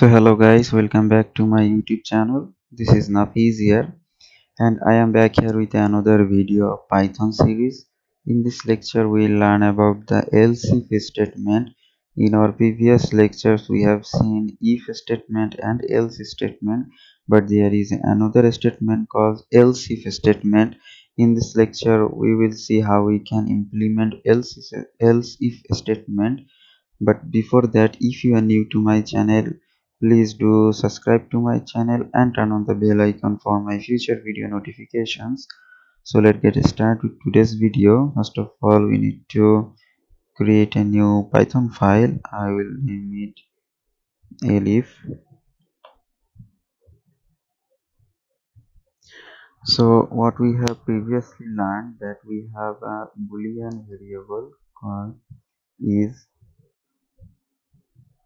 So hello guys, welcome back to my YouTube channel. This is Nafiz here and I am back here with another video of Python series. In this lecture we will learn about the else if statement. In our previous lectures we have seen if statement and else statement, but there is another statement called else if statement. In this lecture we will see how we can implement else if statement. But before that, if you are new to my channel, please do subscribe to my channel and turn on the bell icon for my future video notifications. So let's get started with today's video. First of all, we need to create a new Python file. I will name it elif. So what we have previously learned, that we have a boolean variable called is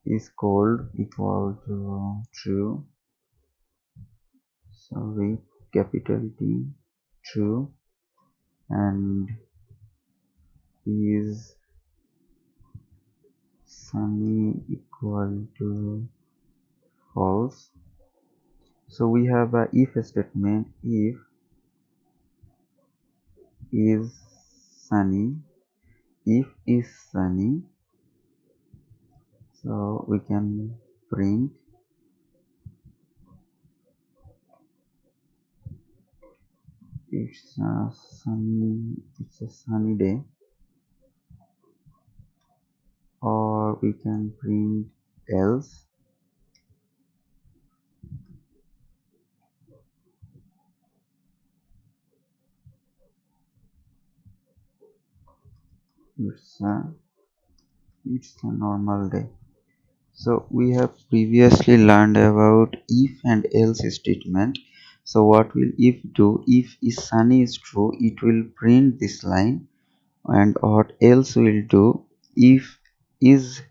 is called equal to true. So with capital T, true, and is sunny equal to false. So we have a if statement. If is sunny, if is sunny, so we can print it's a sunny day, or we can print else it's a it's a normal day. So we have previously learned about if and else statement. So what will if do? If is sunny is true, it will print this line, and what else will do? If is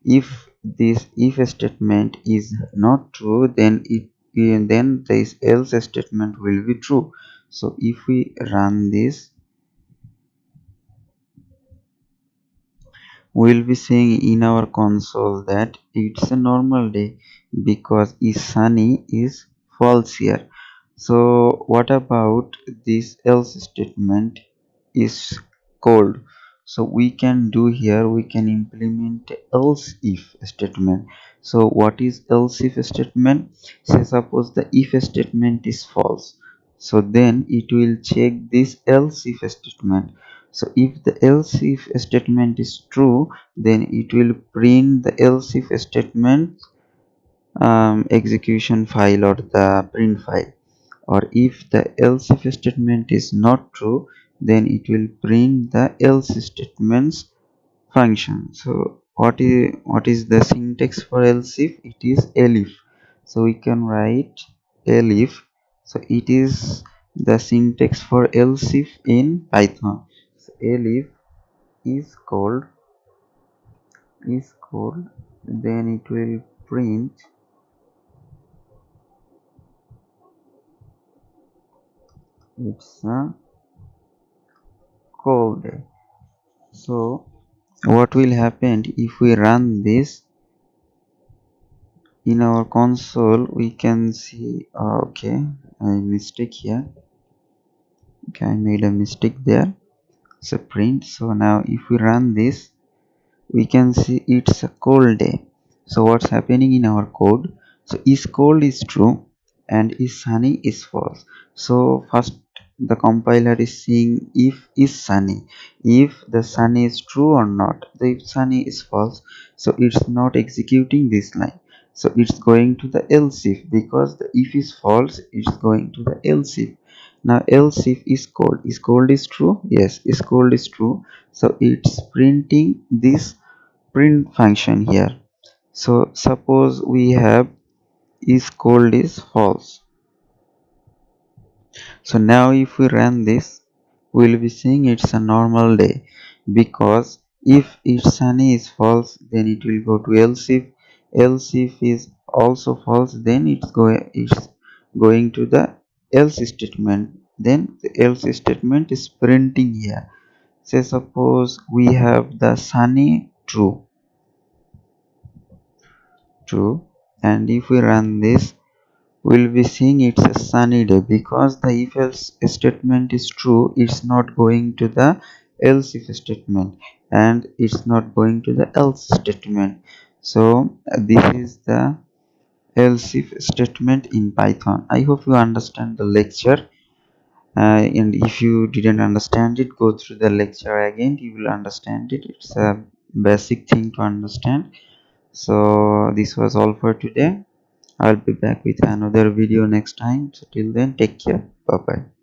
if this if statement is not true, then then this else statement will be true. So if we run this, we'll be seeing in our console that it's a normal day because is sunny is false here. So what about this else statement is cold? So we can do here, we can implement else if statement. So what is else if statement? Say suppose the if statement is false, so then it will check this else if statement. So if the else if statement is true, then it will print the else if statement execution file or the print file. Or if the else if statement is not true, then it will print the else statements function. So what is the syntax for else if? It is elif. So we can write elif. So it is the syntax for else if in Python. So elif is called, then it will print it's a cold day. So what will happen if we run this in our console? We can see okay, I mistake here. Okay, I made a mistake there. So print. So now if we run this, we can see it's a cold day. So what's happening in our code? So is cold is true and is sunny is false. So first the compiler is seeing if is sunny, if the sunny is true or not. The if sunny is false, so it's not executing this line. So it's going to the else if, because the if is false, it's going to the else if. Now else if is cold is true, yes, is cold is true, so it's printing this print function here. So suppose we have is cold is false. So now if we run this, we'll be seeing it's a normal day, because if it's sunny is false, then it will go to else if is also false, then it's going to the else statement. Then the else statement is printing here. Say suppose we have the sunny true. and if we run this, we'll be seeing it's a sunny day, because the if else statement is true, it's not going to the else if statement, and it's not going to the else statement. So this is the else if statement in Python. I hope you understand the lecture, and if you didn't understand it, go through the lecture again, you will understand it. It's a basic thing to understand. So this was all for today. I'll be back with another video next time. So till then, take care. Bye bye.